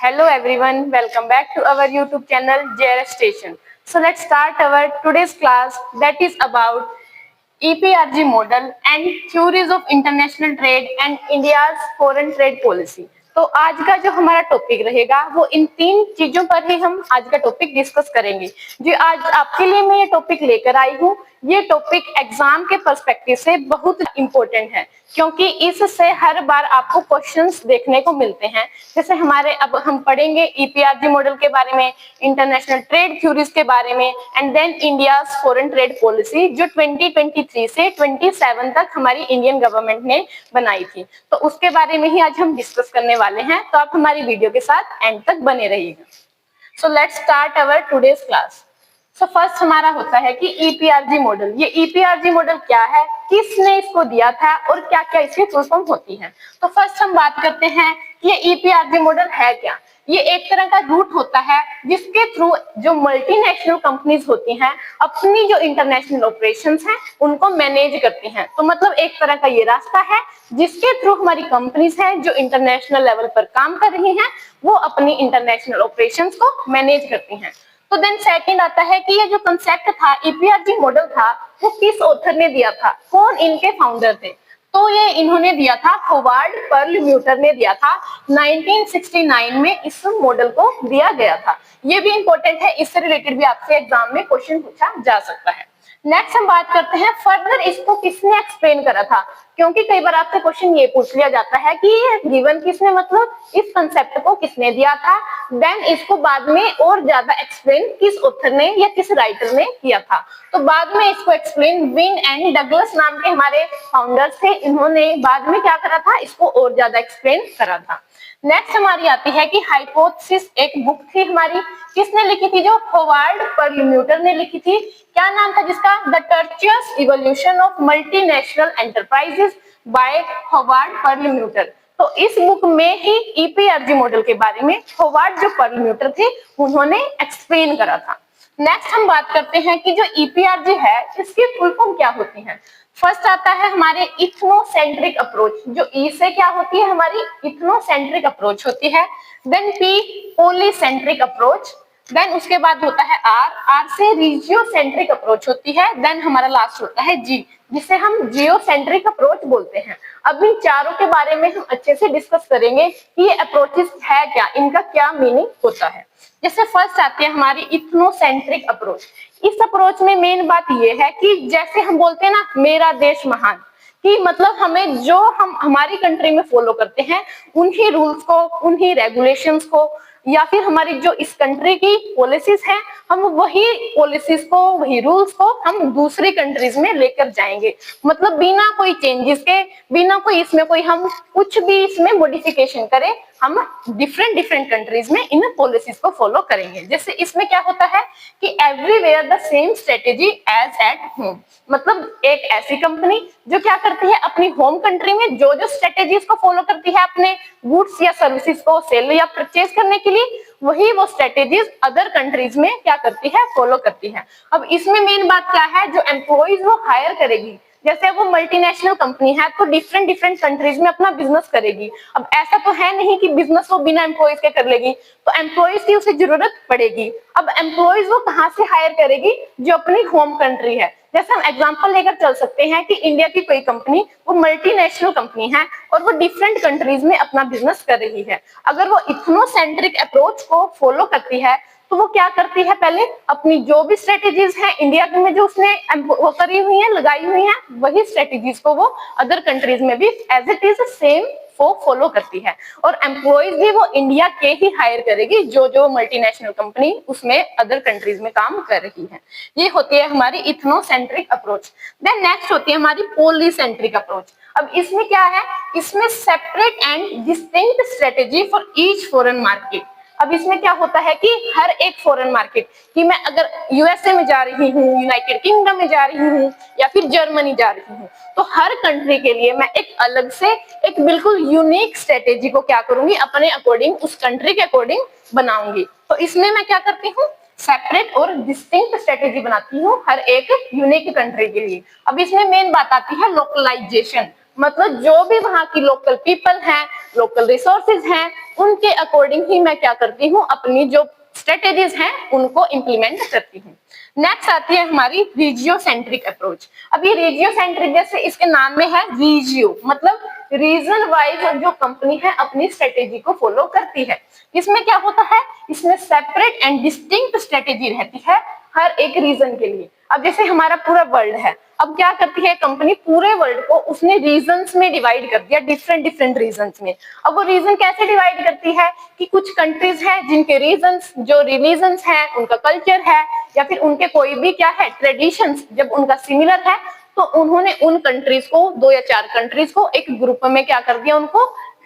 Hello everyone, welcome back to our YouTube channel JRS Station. So let's start our today's class that is about EPRG model and theories of international trade and India's foreign trade policy. तो आज का जो हमारा topic रहेगा वो इन तीन चीजों पर ही हम आज का टॉपिक डिस्कस करेंगे। जो आज आपके लिए मैं ये टॉपिक लेकर आई हूँ, ये टॉपिक एग्जाम के पर्सपेक्टिव से बहुत इंपॉर्टेंट है क्योंकि इससे हर बार आपको क्वेश्चंस देखने को मिलते हैं। जैसे हमारे अब हम पढ़ेंगे ईपीआरजी मॉडल के बारे में, इंटरनेशनल ट्रेड थ्योरीज के बारे में and then India's foreign trade policy जो 2023 से 27 तक हमारी इंडियन गवर्नमेंट ने बनाई थी। तो उसके बारे में ही आज हम डिस्कस करने वाले हैं, तो आप हमारी वीडियो के साथ एंड तक बने रहिएगा। So let's start our today's class. So first हमारा होता है कि ईपीआरजी मॉडल। ये ईपीआरजी मॉडल क्या है, किसने इसको दिया था और क्या क्या इसकी फुल फॉर्म होती है। तो फर्स्ट हम बात करते हैं कि ये ईपीआरजी मॉडल है क्या। ये एक तरह का रूट होता है जिसके थ्रू जो मल्टीनेशनल कंपनीज होती हैं अपनी जो इंटरनेशनल ऑपरेशंस हैं उनको मैनेज करती हैं। तो मतलब एक तरह का ये रास्ता है जिसके थ्रू हमारी कंपनीज हैं जो इंटरनेशनल लेवल पर काम कर रही हैं वो अपनी इंटरनेशनल ऑपरेशंस को मैनेज करती हैं। तो देन सेकंड आता है कि ये जो कंसेप्ट था ईपीआरजी मॉडल था वो किस ऑथर ने दिया था, कौन इनके फाउंडर थे। तो ये इन्होंने दिया था, होवार्ड परलम्यूटर ने दिया था। 1969 में इस मॉडल को दिया गया था। ये भी इंपॉर्टेंट है, इससे रिलेटेड भी आपसे एग्जाम में क्वेश्चन पूछा जा सकता है। नेक्स्ट हम बात करते हैं फर्दर इसको किसने एक्सप्लेन करा था, क्योंकि कई बार आपसे क्वेश्चन ये पूछ लिया जाता है कि ये गिवन किसने, मतलब इस कंसेप्ट को किसने दिया था, देन इसको बाद में और ज्यादा एक्सप्लेन किस ऑथर ने या किस राइटर ने किया था। तो बाद में इसको एक्सप्लेन विन एंड डगलस नाम के हमारे फाउंडर्स थे, इन्होंने बाद में क्या करा था, इसको और ज्यादा एक्सप्लेन करा था। नेक्स्ट हमारी आती है कि हाइपोथेसिस एक बुक थी हमारी, किसने लिखी थी, जो होवार्ड परलम्यूटर ने लिखी थी। क्या नाम था जिसका, the tortuous evolution of multinational enterprises by Howard Perlmutter. तो इस बुक में ही ईपीआरजी मॉडल के बारे में होवार्ड जो परलम्यूटर थे उन्होंने एक्सप्लेन करा था। नेक्स्ट हम बात करते हैं कि जो ईपीआरजी है इसकी फुल फॉर्म क्या होती है। फर्स्ट आता है हमारे इथनोसेंट्रिक अप्रोच, जो ई से क्या होती है हमारी इथनोसेंट्रिक अप्रोच होती है। Then P polycentric approach, then उसके बाद होता है आर से रीजियोसेंट्रिक अप्रोच होती है। देन हमारा लास्ट होता है जी, जिसे हम जियोसेंट्रिक अप्रोच बोलते हैं। अब इन चारों के बारे में हम अच्छे से डिस्कस करेंगे कि ये अप्रोचेस है क्या, इनका क्या मीनिंग होता है। जैसे फर्स्ट आती है हमारी इथनोसेंट्रिक अप्रोच। इस अप्रोच में मेन बात ये है कि जैसे हम बोलते हैं ना मेरा देश महान, कि मतलब हमें जो हम हमारी कंट्री में फॉलो करते हैं उन्हीं रूल्स को, उन्हीं रेगुलेशंस को, या फिर हमारी जो इस कंट्री की पॉलिसीज हैं हम वही पॉलिसीज को, वही रूल्स को हम दूसरी कंट्रीज में लेकर जाएंगे। मतलब बिना कोई चेंजेस के, बिना कोई इसमें कोई हम कुछ भी इसमें मॉडिफिकेशन करें, हम डिफरेंट कंट्रीज में इन पॉलिसीज को फॉलो करेंगे। जैसे इसमें क्या होता है कि everywhere the same strategy as at home. मतलब एक ऐसी कंपनी जो क्या करती है अपनी होम कंट्री में जो जो स्ट्रेटेजीज को फॉलो करती है अपने गुड्स या सर्विसेज को सेल या परचेज करने के लिए, वही वो स्ट्रेटेजीज अदर कंट्रीज में क्या करती है, फॉलो करती है। अब इसमें मेन बात क्या है, जो एम्प्लॉइज वो हायर करेगी, जैसे वो मल्टीनेशनल कंपनी है तो डिफरेंट कंट्रीज में अपना बिजनेस करेगी। अब ऐसा तो है नहीं कि बिजनेस वो बिना एम्प्लॉइज के कर लेगी, तो एम्प्लॉइज की उसे जरूरत पड़ेगी। अब एम्प्लॉइज वो कहाँ से हायर करेगी, जो अपनी होम कंट्री है। जैसे हम एग्जांपल लेकर चल सकते हैं कि इंडिया की कोई कंपनी वो मल्टीनेशनल कंपनी है और वो डिफरेंट कंट्रीज में अपना बिजनेस कर रही है। अगर वो इथनोसेंट्रिक अप्रोच को फॉलो करती है तो वो क्या करती है, पहले अपनी जो भी स्ट्रेटेजीज हैं इंडिया में जो उसने वो करी हुई है, लगाई हुई है, वही स्ट्रेटेजीज को वो अदर कंट्रीज में भी एज इट इज सेम वो फॉलो करती है। और एम्प्लॉइज भी वो इंडिया के ही हायर करेगी जो जो मल्टीनेशनल कंपनी उसमें अदर कंट्रीज में काम कर रही है। ये होती है हमारी इथनोसेंट्रिक अप्रोच। देन नेक्स्ट होती है हमारी पॉलीसेंट्रिक अप्रोच। अब इसमें क्या है, इसमें separate and distinct strategy for each foreign market. अब इसमें क्या होता है कि हर एक फॉरेन मार्केट, कि मैं अगर यूएसए में जा रही हूँ, यूनाइटेड किंगडम में जा रही हूँ या फिर जर्मनी जा रही हूँ, तो हर कंट्री के लिए मैं एक अलग से एक बिल्कुल यूनिक स्ट्रेटेजी को क्या करूंगी, अपने अकॉर्डिंग उस कंट्री के अकॉर्डिंग बनाऊंगी। तो इसमें मैं क्या करती हूँ, सेपरेट और डिस्टिंक्ट स्ट्रेटेजी बनाती हूँ हर एक यूनिक कंट्री के लिए। अब इसमें मेन बात आती है लोकलाइजेशन। मतलब जो भी वहां की लोकल पीपल हैं, लोकल रिसोर्सेज हैं, उनके अकॉर्डिंग ही मैं क्या करती हूँ, अपनी जो स्ट्रेटेजीज हैं उनको इम्प्लीमेंट करती हूँ। नेक्स्ट आती है हमारी रीजियो सेंट्रिक अप्रोच। अब ये रीजियो सेंट्रिक जैसे इसके नाम में है रीजियो, मतलब रीजन वाइज जो कंपनी है अपनी स्ट्रेटेजी को फॉलो करती है। इसमें क्या होता है, इसमें सेपरेट एंड डिस्टिंक्ट स्ट्रेटेजी रहती है हर एक रीजन के लिए। अब जैसे हमारा पूरा वर्ल्ड है, अब क्या करती है कंपनी, पूरे वर्ल्ड को उसने रीजन्स में डिवाइड कर दिया, डिफरेंट डिफरेंट रीजन्स में। अब वो रीजन कैसे डिवाइड करती है कि कुछ कंट्रीज हैं जिनके रीजन्स, जो रिलीजन्स हैं, उनका कल्चर है या फिर उनके कोई भी क्या है ट्रेडिशंस, जब उनका सिमिलर है तो उन्होंने उन कंट्रीज को, 2 या 4 कंट्रीज को एक ग्रुप में क्या कर दिया, उनको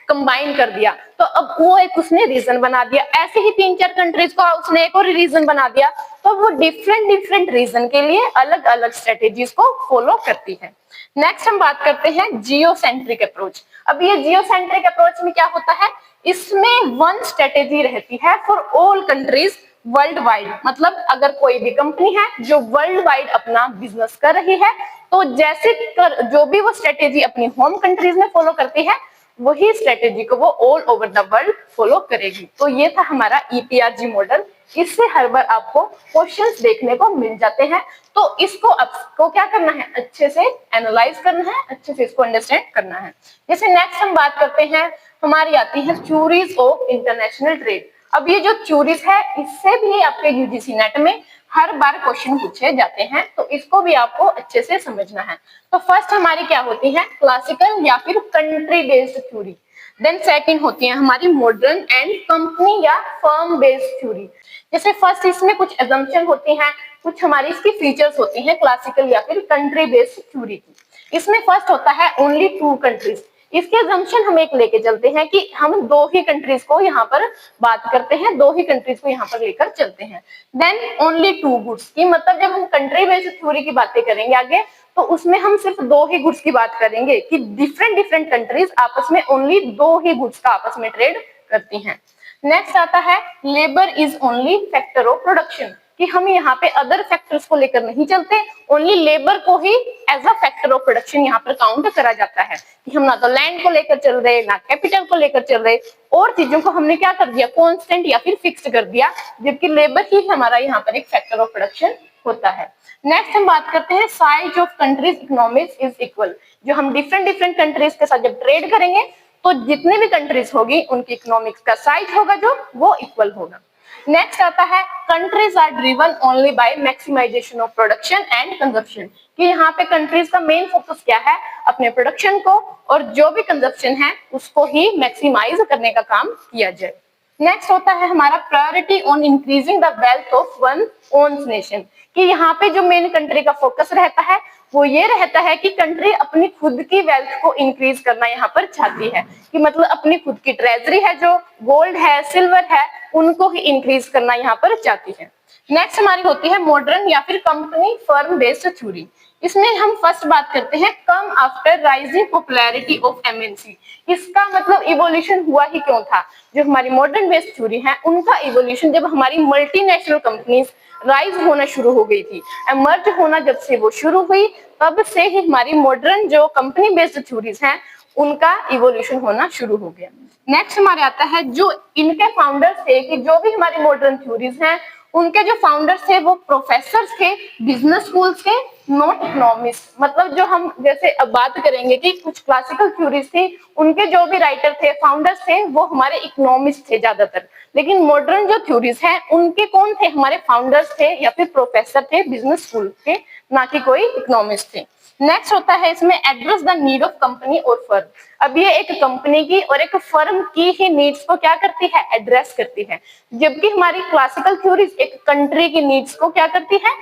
कंबाइन कर दिया। तो अब वो एक उसने रीजन बना दिया। ऐसे ही 3-4 कंट्रीज को उसने एक और रीजन बना दिया। तो वो डिफरेंट डिफरेंट रीजन के लिए अलग अलग स्ट्रेटेजीज को फॉलो करती है। नेक्स्ट हम बात करते हैं जियोसेंट्रिक अप्रोच। अब ये जियोसेंट्रिक अप्रोच में क्या होता है, इसमें वन स्ट्रेटेजी रहती है for all countries world wide. मतलब अगर कोई भी कंपनी है जो वर्ल्ड वाइड अपना बिजनेस कर रही है, तो जैसे जो भी वो स्ट्रेटेजी अपनी होम कंट्रीज में फॉलो करती है, वही स्ट्रेटेजी को वो all over the world follow करेगी। तो ये था हमारा ईपीआरजी मॉडल। इससे हर बार आपको क्वेश्चंस देखने को मिल जाते हैं, तो इसको आपको क्या करना है, अच्छे से एनालाइज करना है, अच्छे से इसको अंडरस्टैंड करना है। जैसे नेक्स्ट हम बात करते हैं, हमारी आती है थ्योरीज ऑफ इंटरनेशनल ट्रेड। अब ये जो थ्योरीज है, इससे भी आपके यूजीसी नेट में हर बार क्वेश्चन पूछे जाते हैं, तो इसको भी आपको अच्छे से समझना है। तो फर्स्ट हमारी क्या होती है, क्लासिकल या फिर country based theory. Then second होती है हमारी मॉडर्न एंड कंपनी या फर्म बेस्ड थ्योरी। जैसे फर्स्ट इसमें कुछ असम्पशन होती हैं, कुछ हमारी इसकी फीचर्स होती हैं क्लासिकल या फिर कंट्री बेस्ड थ्योरी की। इसमें फर्स्ट होता है ओनली 2 कंट्रीज। इसके असम्पशन हम एक लेके चलते हैं कि हम 2 ही कंट्रीज को यहाँ पर बात करते हैं, 2 ही कंट्रीज को यहाँ पर लेकर चलते हैं। देन ओनली 2 गुड्स की, मतलब जब हम कंट्री बेस्ड थ्योरी की बातें करेंगे आगे, तो उसमें हम सिर्फ 2 ही गुड्स की बात करेंगे कि डिफरेंट डिफरेंट कंट्रीज आपस में ओनली 2 ही गुड्स का आपस में ट्रेड करती हैं। नेक्स्ट आता है labour is only factor of production, कि हम यहाँ पे अदर फैक्टर्स को लेकर नहीं चलते, ओनली लेबर को ही as a factor of production यहाँ पर काउंट करा जाता है। कि हम ना तो लैंड को लेकर चल रहे, ना कैपिटल को लेकर चल रहे, और चीजों को हमने क्या कर दिया, कांस्टेंट या फिर फिक्स्ड कर दिया, जबकि लेबर ही हमारा यहाँ पर एक फैक्टर ऑफ प्रोडक्शन होता है। नेक्स्ट हम बात करते हैं size of countries economics is equal. जो हम डिफरेंट डिफरेंट कंट्रीज के साथ जब ट्रेड करेंगे, तो जितने भी कंट्रीज होगी उनकी इकोनॉमिक्स का साइज होगा जो वो इक्वल होगा। नेक्स्ट आता है countries are driven only by maximisation of production and consumption, कि यहाँ पे कंट्रीज का मेन फोकस क्या है, अपने प्रोडक्शन को और जो भी कंजप्शन है उसको ही मैक्सिमाइज करने का काम किया जाए। नेक्स्ट होता है हमारा priority on increasing the wealth of one own nation, कि यहाँ पे जो मेन कंट्री का फोकस रहता है वो ये रहता है कि कंट्री अपनी खुद की वेल्थ को इंक्रीज करना यहाँ पर चाहती है, कि मतलब अपनी खुद की ट्रेजरी है, जो गोल्ड है, सिल्वर है, उनको ही इंक्रीज करना यहाँ पर चाहती है। नेक्स्ट हमारी होती है मॉडर्न या फिर कंपनी फर्म बेस्ड थ्योरी। इसमें हम फर्स्ट बात करते हैं come after rising popularity of MNC. इसका मतलब इवोल्यूशन हुआ ही क्यों था, जो हमारी मॉडर्न बेस्ड थ्योरी है उनका इवोल्यूशन जब हमारी मल्टीनेशनल कंपनीज राइज होना शुरू हो गई थी, एमर्ज होना जब से वो शुरू हुई, तब से ही हमारी मॉडर्न जो कंपनी बेस्ड थ्योरीज हैं उनका इवोल्यूशन होना शुरू हो गया। नेक्स्ट हमारे आता है जो इनके फाउंडर्स थे, कि जो भी हमारी मॉडर्न थ्योरीज हैं उनके जो फाउंडर्स थे वो प्रोफेसर्स थे बिजनेस स्कूल्स के, नॉट इकोनॉमिस्ट। मतलब जो हम जैसे अब बात करेंगे कि कुछ क्लासिकल थ्योरीज थी, उनके जो भी राइटर थे, फाउंडर्स थे, वो हमारे इकोनॉमिस्ट थे ज्यादातर। लेकिन मॉडर्न जो थ्योरीज हैं उनके कौन थे, हमारे फाउंडर्स थे या फिर प्रोफेसर थे बिजनेस स्कूल के, ना कि कोई इकोनॉमिस्ट थे। नेक्स्ट होता है इसमें address the need of company और फर्म। अब ये एक कंपनी की और एक फर्म की ही नीड्स को क्या करती है, एड्रेस करती है, जबकि हमारी क्लासिकल थ्योरीज एक कंट्री की नीड्स को क्या करती है,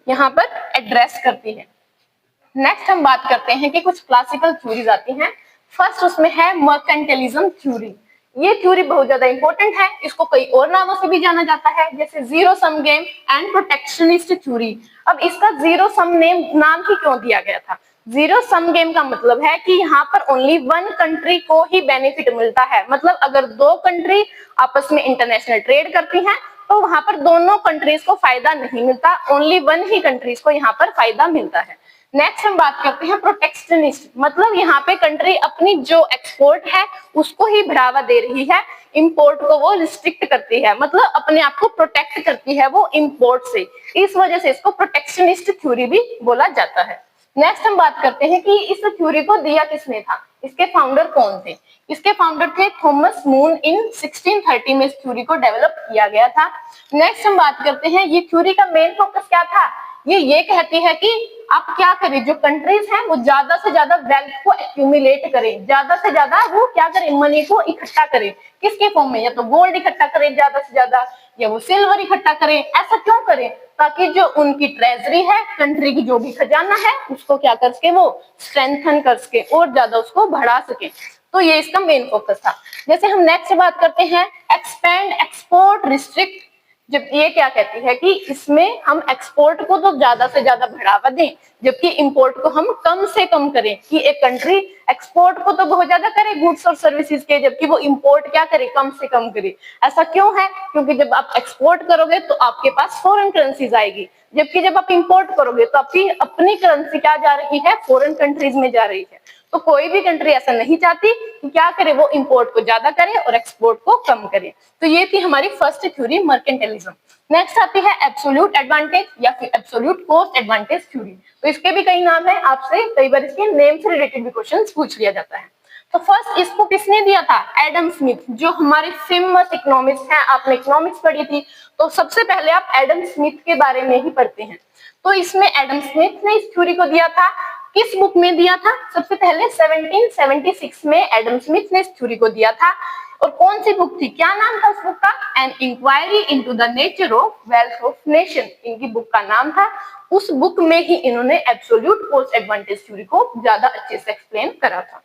यहाँ पर एड्रेस करती है। नेक्स्ट हम बात करते हैं कि कुछ क्लासिकल थ्योरीज आती हैं। फर्स्ट उसमें है मर्केंटलिज्म थ्योरी। ये थ्योरी बहुत ज्यादा इंपॉर्टेंट है, इसको कई और नामों से भी जाना जाता है, जैसे zero sum game and protectionist theory. अब इसका जीरो सम नाम ही क्यों दिया गया था? जीरो सम गेम का मतलब है कि यहाँ पर ओनली वन कंट्री को ही बेनिफिट मिलता है। मतलब अगर 2 कंट्री आपस में इंटरनेशनल ट्रेड करती हैं तो वहां पर दोनों कंट्रीज को फायदा नहीं मिलता, ओनली वन ही कंट्रीज को यहाँ पर फायदा मिलता है। नेक्स्ट हम बात करते हैं प्रोटेक्शनिस्ट, मतलब यहाँ पे कंट्री अपनी जो एक्सपोर्ट है उसको ही बढ़ावा दे रही है, इंपोर्ट को वो रिस्ट्रिक्ट करती है, मतलब अपने आप को प्रोटेक्ट करती है वो इंपोर्ट से। इस वजह से इसको प्रोटेक्शनिस्ट थ्योरी भी बोला जाता है। नेक्स्ट हम बात करते हैं कि इस थ्योरी को दिया किसने था, इसके फाउंडर कौन थे। इसके फाउंडर थे थॉमस मून, इन 1630 में इस थ्योरी को डेवलप किया गया था। नेक्स्ट हम बात करते हैं ये थ्योरी का मेन फोकस क्या था। ये कहती है कि आप क्या करें, जो कंट्रीज हैं वो ज्यादा से ज्यादा वेल्थ को एक्यूमुलेट करें, ज्यादा से ज्यादा वो क्या करें, मनी को इकट्ठा करें। किसके फॉर्म में, या तो गोल्ड इकट्ठा करें ज्यादा से ज्यादा, या वो सिल्वर इकट्ठा करें। ऐसा क्यों करें, ताकि जो उनकी ट्रेजरी है, कंट्री की जो भी खजाना है, उसको क्या कर सके, वो स्ट्रेंथन कर सके और ज्यादा उसको बढ़ा सके। तो ये इसका मेन फोकस था। जैसे हम नेक्स्ट बात करते हैं एक्सपेंड, एक्सपोर्ट, रिस्ट्रिक्ट। जब ये क्या कहती है कि इसमें हम एक्सपोर्ट को तो ज्यादा से ज्यादा बढ़ावा दें, जबकि इंपोर्ट को हम कम से कम करें। कि एक कंट्री एक्सपोर्ट को तो बहुत ज्यादा करे गुड्स और सर्विसेज के, जबकि वो इंपोर्ट क्या करे, कम से कम करे। ऐसा क्यों है, क्योंकि जब आप एक्सपोर्ट करोगे तो आपके पास फॉरेन करेंसीज आएगी, जबकि जब आप इंपोर्ट करोगे तो आपकी अपनी करेंसी क्या जा रही है, फॉरेन कंट्रीज में जा रही है। तो कोई भी कंट्री ऐसा नहीं चाहती कि क्या करे, वो इंपोर्ट को ज्यादा करे और एक्सपोर्ट को कम करे। तो ये थी हमारी फर्स्ट थ्योरी, मर्केंटाइलिज्म। नेक्स्ट आती है एब्सोल्यूट एडवांटेज या फिर एब्सोल्यूट कॉस्ट एडवांटेज थ्योरी। तो इसके भी कई नाम है, आपसे कई बार इसके नेम से रिलेटेड भी क्वेश्चन पूछ लिया जाता है। तो फर्स्ट इसको किसने दिया था, एडम स्मिथ, जो हमारे फेमस इकोनॉमिस्ट हैं। आपने इकोनॉमिक्स पढ़ी थी तो सबसे पहले आप एडम स्मिथ के बारे में ही पढ़ते हैं। तो इसमें एडम स्मिथ ने इस थ्योरी को दिया था। किस बुक में दिया था, सबसे पहले 1776 में एडम स्मिथ ने इस थ्योरी को दिया था। और कौन सी बुक थी, क्या नाम था उस बुक का, an inquiry into the nature of wealth of nation, इनकी बुक का नाम था। उस बुक में ही इन्होंने एब्सोल्यूट कॉस्ट एडवांटेज थ्योरी को ज्यादा अच्छे से एक्सप्लेन करा था।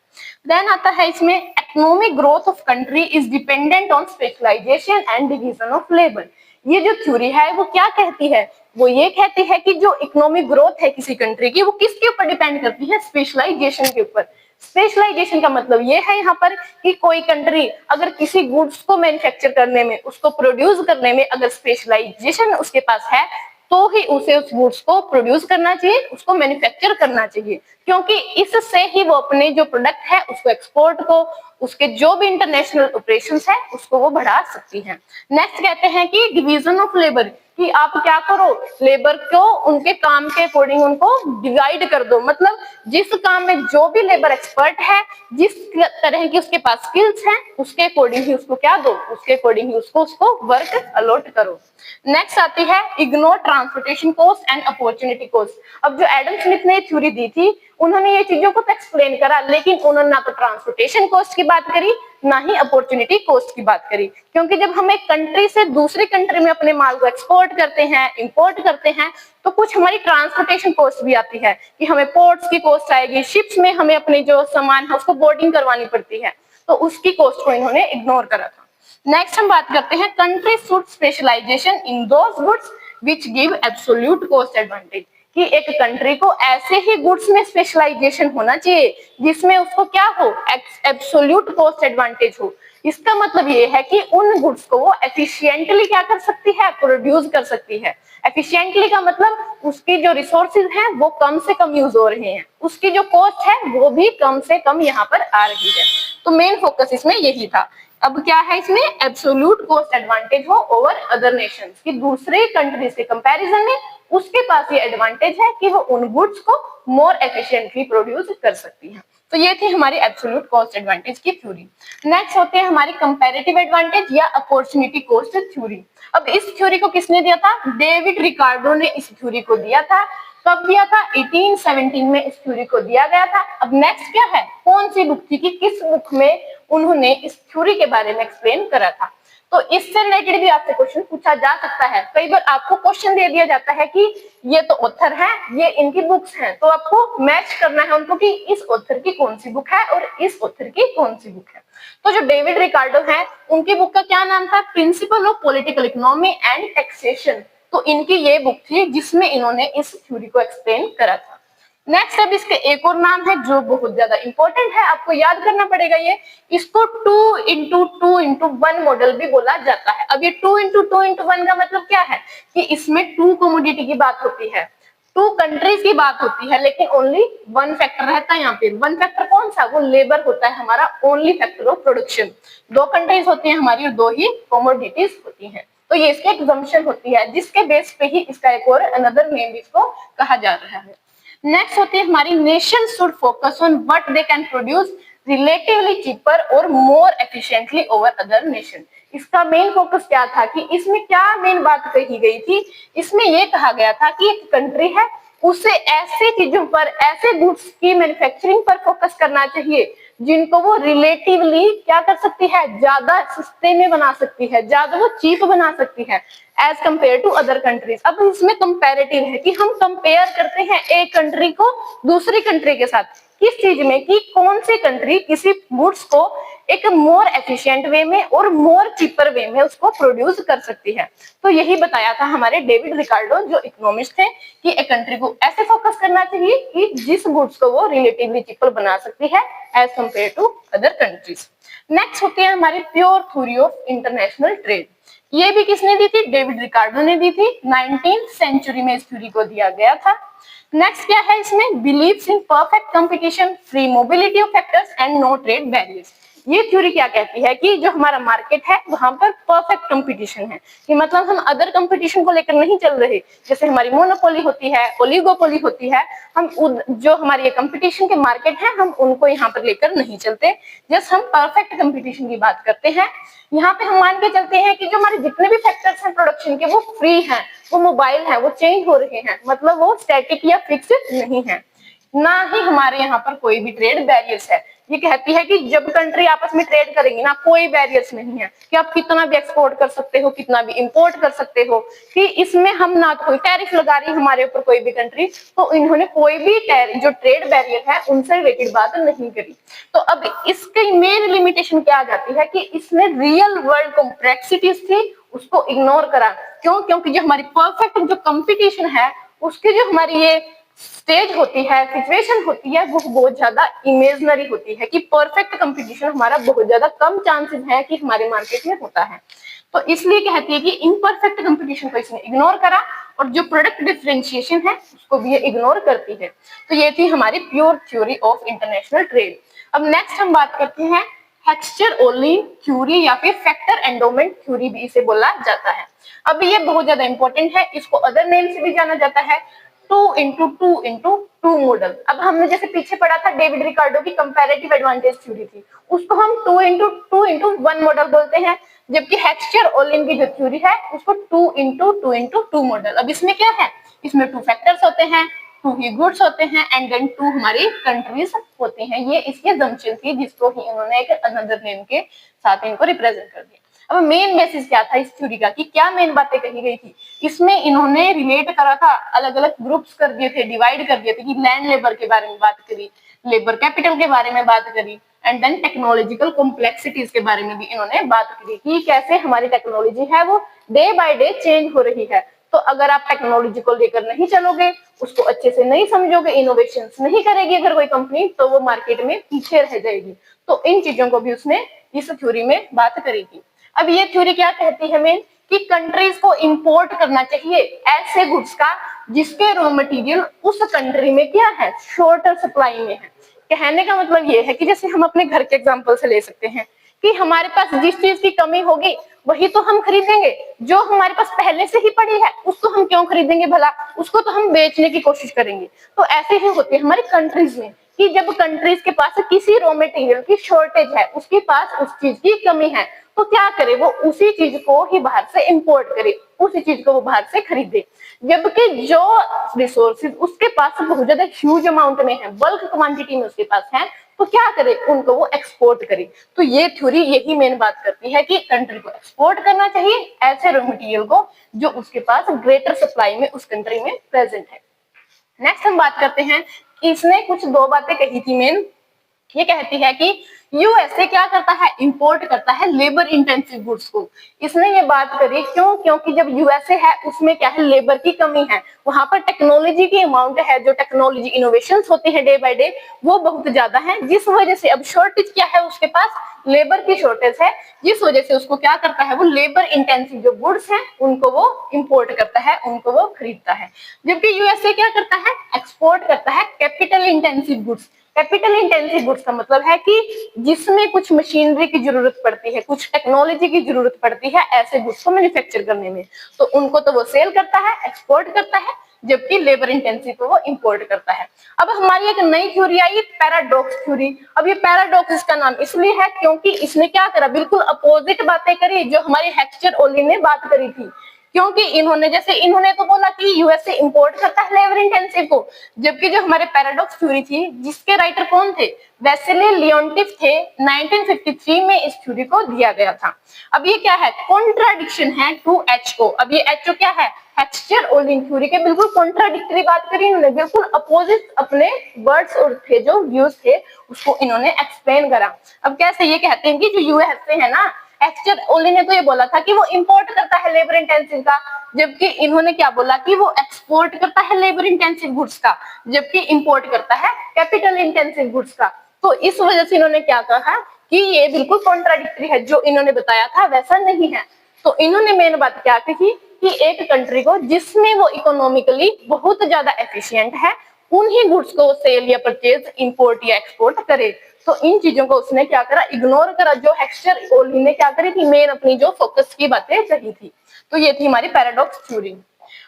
देन आता है इसमें economic growth of country is dependent on specialisation and division of labour. ये जो थ्योरी है वो क्या कहती है, वो ये कहती है कि जो इकोनॉमिक ग्रोथ है किसी कंट्री की, वो किसके ऊपर डिपेंड करती है, स्पेशलाइजेशन के ऊपर। स्पेशलाइजेशन का मतलब ये है यहाँ पर कि कोई कंट्री अगर किसी गुड्स को मैन्युफैक्चर करने में, उसको प्रोड्यूस करने में अगर स्पेशलाइजेशन उसके पास है, तो ही उसे उस गुड्स को प्रोड्यूस करना चाहिए, उसको मैन्युफैक्चर करना चाहिए, क्योंकि इससे ही वो अपने जो प्रोडक्ट है उसको एक्सपोर्ट को, उसके जो भी इंटरनेशनल ऑपरेशंस है उसको वो बढ़ा सकती है। नेक्स्ट कहते हैं कि डिवीजन ऑफ लेबर, कि आप क्या करो, लेबर को उनके काम के अकॉर्डिंग उनको डिवाइड कर दो, मतलब जिस काम में जो भी लेबर एक्सपर्ट है, जिस तरह की उसके पास स्किल्स हैं, उसके अकॉर्डिंग ही उसको क्या दो, उसके अकॉर्डिंग ही उसको वर्क अलॉट करो। नेक्स्ट आती है ignore transportation cost and opportunity cost. अब जो एडम स्मिथ ने थ्योरी दी थी, उन्होंने ये चीजों को तो एक्सप्लेन करा, लेकिन उन्होंने ना तो ट्रांसपोर्टेशन कॉस्ट की बात करी, ना ही अपॉर्चुनिटी कॉस्ट की बात करी। क्योंकि जब हम एक कंट्री से दूसरी कंट्री में अपने माल को एक्सपोर्ट करते हैं, इंपोर्ट करते हैं, तो कुछ हमारी ट्रांसपोर्टेशन कॉस्ट भी आती है, कि हमें पोर्ट्स की कॉस्ट आएगी, शिप्स में हमें अपने जो सामान है उसको बोर्डिंग करवानी पड़ती है, तो उसकी कॉस्ट को इन्होंने इग्नोर करा था। नेक्स्ट हम बात करते हैं country should specialisation in those goods which give absolute cost advantage, कि एक कंट्री को ऐसे ही गुड्स में स्पेशलाइजेशन होना चाहिए जिसमें उसको क्या हो, एब्सोल्यूट कॉस्ट एडवांटेज हो। इसका मतलब ये है कि उन गुड्स को वो एफिशिएंटली क्या कर सकती है, प्रोड्यूस कर सकती है। एफिशिएंटली का मतलब उसकी जो रिसोर्सेज हैं वो कम से कम यूज हो रहे हैं, उसकी जो कॉस्ट है वो भी कम से कम यहाँ पर आ रही है। तो मेन फोकस इसमें यही था। अब क्या है इसमें, एब्सोल्यूट कॉस्ट एडवांटेज हो ओवर अदर नेशंस, कि दूसरे कंट्रीज के कंपैरिजन में उसके पास ये एडवांटेज है कि वो उन गुड्स को मोर एफिशिएंटली प्रोड्यूस कर सकती है। तो ये थी हमारी एब्सोल्यूट कॉस्ट एडवांटेज की थ्योरी। नेक्स्ट होती है हमारी कंपैरेटिव एडवांटेज या अपॉर्चुनिटी कॉस्ट थ्योरी। अब इस थ्योरी को किसने दिया था, डेविड रिकार्डो ने इस थ्योरी को दिया था। कब दिया था, 1817 में इस थ्योरी को दिया गया था। अब नेक्स्ट क्या है, कौन सी बुक थी, कि किस बुक में उन्होंने इस थ्योरी के बारे में एक्सप्लेन करा था। तो इससे रिलेटेड भी आपसे क्वेश्चन पूछा जा सकता है। कई बार आपको क्वेश्चन दे दिया जाता है कि ये तो ऑथर है, ये इनकी बुक्स हैं, तो आपको मैच करना है उनको कि इस ऑथर की कौन सी बुक है और इस ऑथर की कौन सी बुक है। तो जो डेविड रिकार्डो है, उनकी बुक का क्या नाम था, principle of political economy and taxation. तो इनकी ये बुक थी जिसमें इन्होंने इस थ्योरी को एक्सप्लेन करा था। नेक्स्ट अब इसके एक और नाम है जो बहुत ज्यादा इंपॉर्टेंट है, आपको याद करना पड़ेगा ये, इसको 2x2x1 मॉडल भी बोला जाता है। अब ये 2x2x1 का मतलब क्या है, कि इसमें 2 कमोडिटी की बात होती है। टू कंट्रीज की बात होती है, लेकिन ओनली वन फैक्टर रहता है यहाँ पे। वन फैक्टर कौन सा? वो लेबर होता है हमारा ओनली फैक्टर ऑफ प्रोडक्शन। दो कंट्रीज होती है हमारी और दो ही कमोडिटीज होती हैं, तो ये इसकी एग्जम्पशन होती है, जिसके बेस पे ही इसका एक और अनदर नेम भी इसको कहा जा रहा है। नेक्स्ट होती है हमारी nation should focus on what they can produce relatively cheaper और more efficiently over other nation. इसका मेन फोकस क्या था कि इसमें क्या मेन बात कही गई थी? इसमें ये कहा गया था कि एक कंट्री है, उसे ऐसे चीजों पर, ऐसे गुड्स की मैन्युफैक्चरिंग पर फोकस करना चाहिए जिनको वो रिलेटिवली क्या कर सकती है, ज्यादा सस्ते में बना सकती है, ज्यादा वो चीप बना सकती है as compare to other countries. अब इसमें कंपैरेटिव है कि हम कंपेयर करते हैं एक कंट्री को दूसरी कंट्री के साथ, किस चीज में कि कौन सी कंट्री किसी गुड्स को एक मोर एफिशिएंट वे में और मोर चीपर वे में उसको प्रोड्यूस कर सकती है। तो यही बताया था हमारे डेविड रिकार्डो जो इकोनॉमिस्ट थे कि एक कंट्री को ऐसे फोकस करना चाहिए कि जिस गुड्स को वो रिलेटिवली चीपर बना सकती है as compare to other countries. Next होती है हमारी pure theory of international trade. ये भी किसने दी थी? डेविड रिकार्डो ने दी थी। 19th सेंचुरी में इस थ्योरी को दिया गया था। नेक्स्ट क्या है इसमें? Believes in perfect competition, free mobility of factors and no trade barriers. ये थ्योरी क्या कहती है कि जो हमारा मार्केट है वहां पर परफेक्ट कंपटीशन है, कि मतलब हम अदर कंपटीशन को लेकर नहीं चल रहे, जैसे हमारी मोनोपोली होती है, ओलिगोपोली होती है, हम जो हमारी ये कंपटीशन के मार्केट है हम उनको यहाँ पर लेकर नहीं चलते, जस्ट हम परफेक्ट कंपटीशन की बात करते हैं। यहाँ पे हम मान के चलते हैं कि जो हमारे जितने भी फैक्टर्स हैं प्रोडक्शन के वो फ्री हैं, वो मोबाइल हैं, वो चेंज हो रहे हैं, मतलब वो स्टैटिक या फिक्स्ड नहीं है, ना ही हमारे यहाँ पर कोई भी ट्रेड बैरियर्स है। ये कहती है कि जब कंट्री आपस में ट्रेड करेंगी ना, कोई बैरियर्स नहीं है कि आप कितना भी एक्सपोर्ट कर सकते हो, कितना भी इंपोर्ट कर सकते हो, कि इसमें हम ना तो कोई टैरिफ लगा रही है हमारे ऊपर कोई भी कंट्री, तो इन्होंने कोई भी जो ट्रेड बैरियर है उनसे रिलेटेड बात नहीं करी। तो अब इसकी मेन लिमिटेशन क्या आ जाती है कि इसने रियल वर्ल्ड कॉम्प्लेक्सिटीज थी उसको इग्नोर करा। क्यों? क्योंकि जो हमारी परफेक्ट जो कंपटीशन है उसकी जो हमारी ये स्टेज होती है, सिचुएशन होती है, वो बहुत ज्यादा इमेजिनरी होती है, कि परफेक्ट कंपटीशन हमारा बहुत ज्यादा कम चांसेस है कि हमारे मार्केट में होता है। तो इसलिए कहती है कि इम्परफेक्ट कंपटीशन को इसने इग्नोर करा और जो प्रोडक्ट डिफरेंशिएशन है उसको भी ये इग्नोर करती है। तो ये थी हमारी pure theory of international trade. अब नेक्स्ट हम बात करते हैं हेक्स्चर-ओलिन थ्योरी या फिर फैक्टर एंडोमेंट थ्योरी भी इसे बोला जाता है। अब ये बहुत ज्यादा इंपॉर्टेंट है, इसको अदर नेम से भी जाना जाता है 2x2x2 मॉडल। अब हमने जैसे पीछे पढ़ा था डेविड रिकार्डो की कंपैरेटिव एडवांटेज थ्योरी थी, उसको हम 2x2x1 मॉडल बोलते हैं, जबकि हेक्स्चर-ओलिन की जो थ्योरी है उसको 2x2x2 मॉडल। अब इसमें क्या है? इसमें टू फैक्टर्स होते हैं, टू ही गुड्स होते हैं एंड देन टू हमारी कंट्रीज होते हैं। ये इसकी असम्पशन थी जिसको ही उन्होंने एक अनदर नेम के साथ इनको रिप्रेजेंट कर दिया। अब मेन बेसिस क्या था इस थ्योरी का, कि क्या मेन बातें कही गई थी? इसमें इन्होंने रिलेट करा था, अलग अलग ग्रुप्स कर दिए थे, डिवाइड कर दिए थे, कि लैंड लेबर के बारे में बात करी, लेबर कैपिटल के बारे में बात करी एंड देन टेक्नोलॉजिकल कॉम्प्लेक्सिटीज के बारे में भी इन्होंने बात करी, कि कैसे हमारी टेक्नोलॉजी है वो डे बाय डे चेंज हो रही है। तो अगर आप टेक्नोलॉजी को लेकर नहीं चलोगे, उसको अच्छे से नहीं समझोगे, इनोवेशंस नहीं करेगी अगर कोई कंपनी, तो वो मार्केट में पीछे रह जाएगी। तो इन चीजों को भी उसने इस थ्योरी में बात करी थी। अब ये थ्योरी क्या कहती है मेन, कि कंट्रीज को इंपोर्ट करना चाहिए ऐसे गुड्स का जिसके रॉ मटेरियल उस कंट्री में क्या है, शॉर्टर सप्लाई में है। कहने का मतलब ये है कि जैसे हम अपने घर के एग्जांपल से ले सकते हैं कि हमारे पास जिस चीज की कमी होगी वही तो हम खरीदेंगे, जो हमारे पास पहले से ही पड़ी है उसको हम क्यों खरीदेंगे भला, उसको तो हम बेचने की कोशिश करेंगे। तो ऐसे ही होती है हमारी कंट्रीज में, कि जब कंट्रीज के पास किसी रॉ मटेरियल की शॉर्टेज है, उसके पास उस चीज की कमी है, तो क्या करे, वो उसी चीज को ही बाहर से इंपोर्ट करे, उसी चीज को वो बाहर से खरीदे। जबकि जो रिसोर्सेज उसके पास बहुत ज्यादा ह्यूज अमाउंट में है, बल्क क्वांटिटी में उसके पास है, तो क्या करे, उनको वो एक्सपोर्ट करे। तो ये थ्योरी यही मेन बात करती है कि कंट्री को एक्सपोर्ट करना चाहिए ऐसे रॉ मटेरियल को जो उसके पास ग्रेटर सप्लाई में उस कंट्री में प्रेजेंट है। नेक्स्ट हम बात करते हैं कि इसने कुछ दो बातें कही थी मेन। ये कहती है कि यूएसए क्या करता है, इंपोर्ट करता है लेबर इंटेंसिव गुड्स को। इसने ये बात करी क्यों, क्योंकि जब यूएसए है उसमें क्या है, लेबर की कमी है, वहां पर टेक्नोलॉजी की अमाउंट है, जो टेक्नोलॉजी इनोवेशंस होते हैं डे बाय डे वो बहुत ज्यादा है, जिस वजह से अब शॉर्टेज क्या है, उसके पास लेबर की शॉर्टेज है, जिस वजह से उसको क्या करता है, वो लेबर इंटेंसिव जो गुड्स हैं उनको वो इंपोर्ट करता है, उनको वो खरीदता है। जबकि यूएसए क्या करता है, एक्सपोर्ट करता है capital intensive goods. Capital intensive goods का मतलब है कि जिसमें कुछ मशीनरी की जरूरत पड़ती है, कुछ टेक्नोलॉजी की जरूरत पड़ती है ऐसे गुड्स को मैन्युफैक्चर करने में, तो उनको तो वो सेल करता है, एक्सपोर्ट करता है, जबकि लेबर इंटेंसिव को वो इंपोर्ट करता है। अब हमारी एक नई थ्योरी आई, पैराडॉक्स थ्योरी। अब ये पैराडॉक्स इसका नाम इसलिए है क्योंकि इसने क्या करा, बिल्कुल अपोजिट बातें करी जो हमारी हेक्स्चर-ओली ने बात करी थी। क्योंकि इन्होंने तो बोला कि यूएसए इंपोर्ट करता है लेबर इंटेंसिव को, जबकि जो हमारे पैराडॉक्स थ्योरी थी जिसके राइटर कौन थे, वेसेली लियोन्टिफ थे, 1953 में इस थ्योरी को दिया गया था। अब ये क्या है, कॉन्ट्राडिक्शन है टू एचओ। अब ये एचओ क्या है, हेक्स्चर-ओली थ्योरी के बिल्कुल कॉन्ट्राडिक्टरी बात करी इन्होंने, बिल्कुल अपोजिट अपने वर्ड्स और थे जो व्यूज थे उसको इन्होंने एक्सप्लेन करा। अब कैसे, ये कहते हैं कि जो यूएसए है ना, हेक्स्चर-ओली ने तो ये बोला था कि वो इंपोर्ट करता है लेबर इंटेंसिव का, जबकि इन्होंने क्या बोला कि वो एक्सपोर्ट करता है लेबर इंटेंसिव गुड्स का, जबकि इंपोर्ट करता है कैपिटल इंटेंसिव गुड्स का। तो इस वजह से इन्होंने क्या कहा कि ये बिल्कुल कॉन्ट्राडिक्टरी है, जो इन्होंने बताया था वैसा नहीं है। तो इन्होंने मेन बात क्या कही कि एक कंट्री को जिसमें वो इकोनॉमिकली बहुत ज्यादा एफिशिएंट है उन्हीं गुड्स को सेल या परचेज, इंपोर्ट या एक्सपोर्ट करे। तो इन चीजों को उसने क्या करा, इग्नोर करा, जो हेक्स्चर-ओली ने क्या करी थी, मेन अपनी जो फोकस की बातें कही थी। तो ये थी हमारी पैराडॉक्स थ्योरी।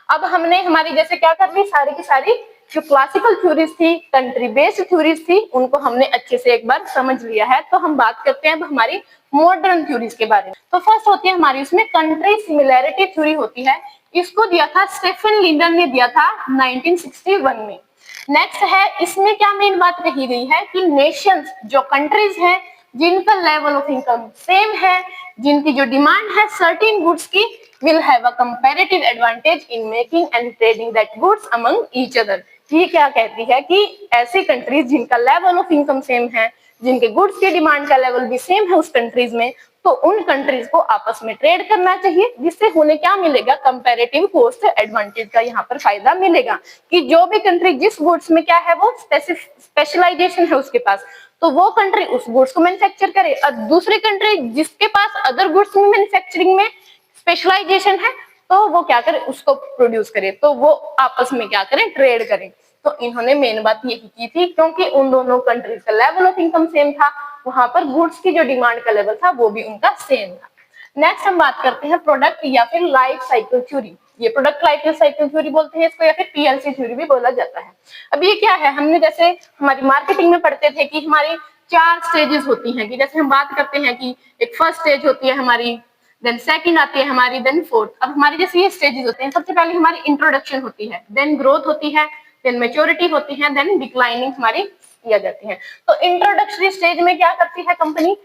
अब हमने हमारी जैसे क्या कर ली, सारी की सारी जो क्लासिकल थ्योरीज थी, कंट्री बेस्ड थ्योरीज थी, उनको हमने अच्छे से एक बार समझ लिया है। तो हम बात करते हैं अब हमारी मॉडर्न थ्योरीज के बारे में। तो फर्स्ट होती है हमारी उसमें कंट्री सिमिलैरिटी थ्योरी होती है, इसको दिया था स्टेफन लिंडन ने, दिया था 1961 में। नेक्स्ट है, इसमें क्या मेन बात कही गई है कि नेशंस, जो कंट्रीज हैं जिनका लेवल ऑफ इनकम सेम है, जिनकी जो डिमांड है सर्टेन गुड्स की, will have a comparative advantage in making and trading that goods among each other। ये क्या कहती है कि ऐसी कंट्रीज जिनका लेवल ऑफ इनकम सेम है, जिनके गुड्स की डिमांड का लेवल भी सेम है उस कंट्रीज में, तो उन कंट्रीज को आपस में ट्रेड करना चाहिए, जिससे उन्हें क्या मिलेगा, कंपैरेटिव कॉस्ट एडवांटेज का यहाँ पर फायदा मिलेगा कि जो भी कंट्री जिस गुड्स में क्या है वो स्पेशलाइजेशन है उसके पास, तो वो कंट्री उस गुड्स को मैन्युफैक्चर करे, और दूसरी कंट्री जिसके पास अदर गुड्स में मैन्युफैक्चरिंग में स्पेशलाइजेशन है तो वो क्या करे, उसको प्रोड्यूस करे, तो वो आपस में क्या करें, ट्रेड करें। तो इन्होंने मेन बात यही की थी क्योंकि उन दोनों कंट्रीज का लेवल ऑफ इनकम सेम था, वहां पर गुड्स की जो डिमांड का लेवल था वो भी उनका सेम था। नेक्स्ट हम बात करते हैं प्रोडक्ट या फिर लाइफ साइकिल थ्योरी। ये प्रोडक्ट लाइफ साइकिल थ्योरी बोलते हैं इसको, या फिर पीएलसी थ्योरी भी बोला जाता है। अब ये क्या है, हमने जैसे हमारी मार्केटिंग में पढ़ते थे कि हमारी 4 स्टेजेस होती हैं, कि जैसे हम बात करते हैं कि एक फर्स्ट स्टेज होती है हमारी, देन सेकंड आती है हमारी, देन फोर्थ। अब हमारी जैसे ये स्टेजेस होते हैं, सबसे पहले हमारी इंट्रोडक्शन होती है, देन ग्रोथ होती है, देन मैच्योरिटी होती है, देन डिक्लाइनिंग हमारी किया जाती है। तो इंट्रोडक्टरी स्टेज में क्या करती है कंपनी,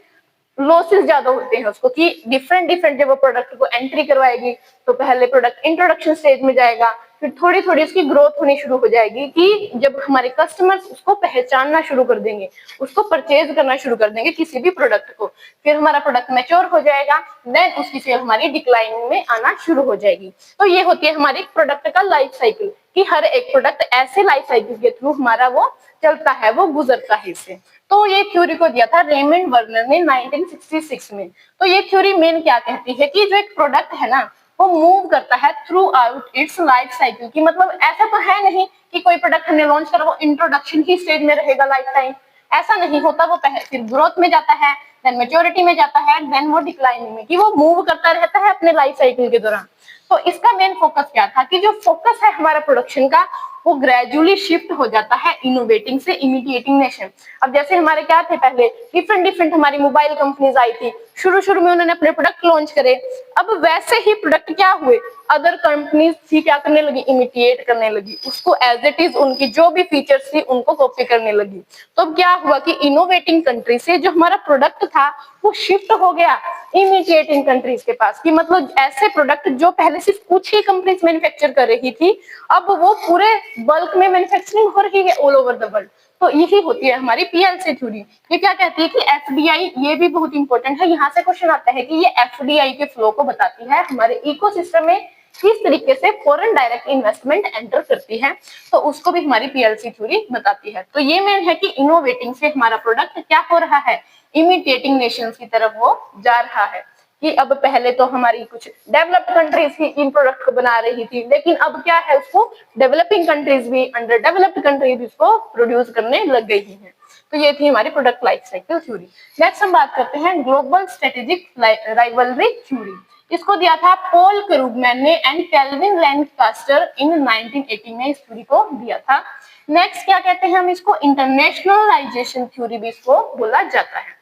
लॉसेस ज्यादा होते हैं उसको, कि डिफरेंट जब वो प्रोडक्ट को एंट्री करवाएगी तो पहले प्रोडक्ट इंट्रोडक्शन स्टेज में जाएगा, फिर थोड़ी थोड़ी उसकी ग्रोथ होनी शुरू हो जाएगी कि जब हमारे कस्टमर्स उसको पहचानना शुरू कर देंगे, उसको परचेज करना शुरू कर देंगे किसी भी प्रोडक्ट को, फिर हमारा प्रोडक्ट मैच्योर हो जाएगा, देन उसकी सेल हमारी डिक्लाइन में आना शुरू हो जाएगी। तो ये होती है हमारी प्रोडक्ट का लाइफ साइकिल, कि हर एक प्रोडक्ट ऐसे लाइफ साइकिल के थ्रू हमारा वो चलता है, वो गुजरता है इससे। तो ये थ्योरी को दिया था रेमंड वर्नर ने 1966 में। तो ये थ्योरी मेन क्या कहती है कि जो एक प्रोडक्ट है ना वो मूव करता है through out it's life cycle, की मतलब ऐसा तो है नहीं कि कोई प्रोडक्ट हमने लॉन्च करा वो इंट्रोडक्शन की स्टेज में रहेगा लाइफ टाइम, ऐसा नहीं होता। वो फिर ग्रोथ में जाता है, देन मैच्योरिटी में जाता है, देन वो डिक्लाइनिंग में, कि वो मूव करता रहता है अपने लाइफ साइकिल के दौरान। तो इसका मेन फोकस क्या था कि जो फोकस है हमारा प्रोडक्शन का वो ग्रेजुअली शिफ्ट हो जाता है इनोवेटिंग से इमिटेटिंग नेशन। अब जैसे हमारे क्या थे पहले, डिफरेंट हमारी मोबाइल कंपनीज आई थी, शुरू में उन्होंने अपने प्रोडक्ट लॉन्च करे, अब वैसे ही प्रोडक्ट क्या हुए, अदर कंपनीज थी क्या करने लगी, इमिटेट करने लगी उसको, एज इट इज उनकी जो भी फीचर्स थी उनको कॉपी करने लगी। तो अब क्या हुआ कि इनोवेटिंग कंट्री से जो हमारा प्रोडक्ट था वो शिफ्ट हो गया इमिटेटिंग कंट्रीज के पास, कि मतलब ऐसे प्रोडक्ट जो पहले सिर्फ कुछ ही कंपनीज मैन्युफैक्चर कर रही थी अब वो पूरे बल्क में मैन्युफैक्चरिंग हो रही है ऑल ओवर द वर्ल्ड। तो यही होती है हमारी पीएलसी थ्योरी। ये क्या कहती है कि एफडीआई, ये भी बहुत इंपॉर्टेंट है, यहाँ से क्वेश्चन आता है कि ये एफडीआई के फ्लो को बताती है, हमारे इकोसिस्टम में किस तरीके से फॉरेन डायरेक्ट इन्वेस्टमेंट एंटर करती है, तो उसको भी हमारी पीएलसी थ्योरी बताती है। तो ये मेन है कि इनोवेटिंग से हमारा प्रोडक्ट क्या हो रहा है, इमिटेटिंग नेशंस की तरफ वो जा रहा है। कि अब पहले तो हमारी कुछ डेवलप्ड कंट्रीज ही इन प्रोडक्ट को बना रही थी, लेकिन अब क्या है, उसको डेवलपिंग कंट्रीज भी, अंडर डेवलप्ड कंट्रीज इसको प्रोड्यूस करने लग गई हैं। तो ये थी हमारी product life cycle theory. Next हम बात करते हैं ग्लोबल स्ट्रेटेजिक राइवलरी थ्योरी। इसको दिया था पॉल क्रूगमैन ने एंड केल्विन लैंकास्टर इन 1980 में इस थ्योरी को दिया था। नेक्स्ट क्या कहते हैं हम इसको, इंटरनेशनलाइजेशन थ्योरी भी इसको बोला जाता है।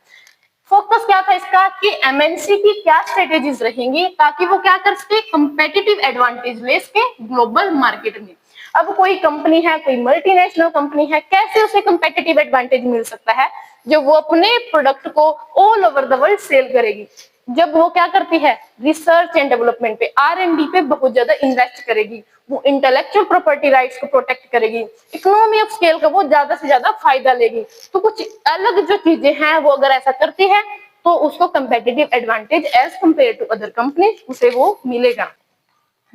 फोकस क्या था इसका कि एमएनसी की क्या स्ट्रेटेजीज रहेंगी ताकि वो क्या कर सके, कंपेटिटिव एडवांटेज ले सके ग्लोबल मार्केट में। अब कोई कंपनी है, कोई मल्टीनेशनल कंपनी है, कैसे उसे कंपेटिटिव एडवांटेज मिल सकता है, जब वो अपने प्रोडक्ट को all over the world sell करेगी, जब वो क्या करती है, रिसर्च एंड डेवलपमेंट पे, R&D पे बहुत ज्यादा इन्वेस्ट करेगी, वो इंटेलेक्चुअल प्रॉपर्टी राइट्स को प्रोटेक्ट करेगी, इकोनॉमी ऑफ स्केल का वो ज्यादा से ज्यादा फायदा लेगी। तो कुछ अलग जो चीजें हैं वो अगर ऐसा करती है तो उसको competitive advantage as compare to other company उसे वो मिलेगा।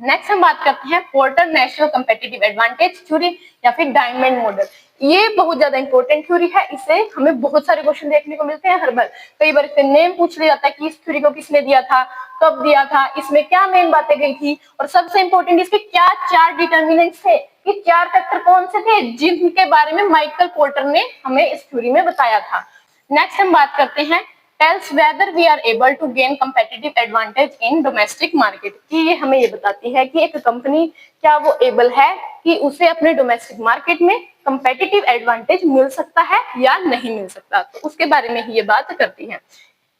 नेक्स्ट हम बात करते हैं Porter national competitive advantage theory या फिर डायमंड मॉडल। ये बहुत ज्यादा इंपॉर्टेंट थ्योरी है, इससे हमें बहुत सारे क्वेश्चन देखने को मिलते हैं हर बार। कई बार इससे नेम पूछ लिया जाता है कि इस थ्योरी को किसने दिया था, कब दिया था, इसमें क्या मेन बातें गई थी, और सबसे इंपॉर्टेंट इसके क्या 4 डिटर्मिनेंट्स थे, कि 4 फैक्टर कौन से थे जिनके बारे में माइकल पोर्टर ने हमें इस थ्योरी में बताया था। नेक्स्ट हम बात करते हैं tells whether we are able to gain competitive advantage in domestic market, कि ये हमें ये बताती है कि एक कंपनी क्या वो एबल है कि उसे अपने डोमेस्टिक मार्केट में कंपेटिटिव एडवांटेज मिल सकता है या नहीं मिल सकता, तो उसके बारे में ही ये बात करती है।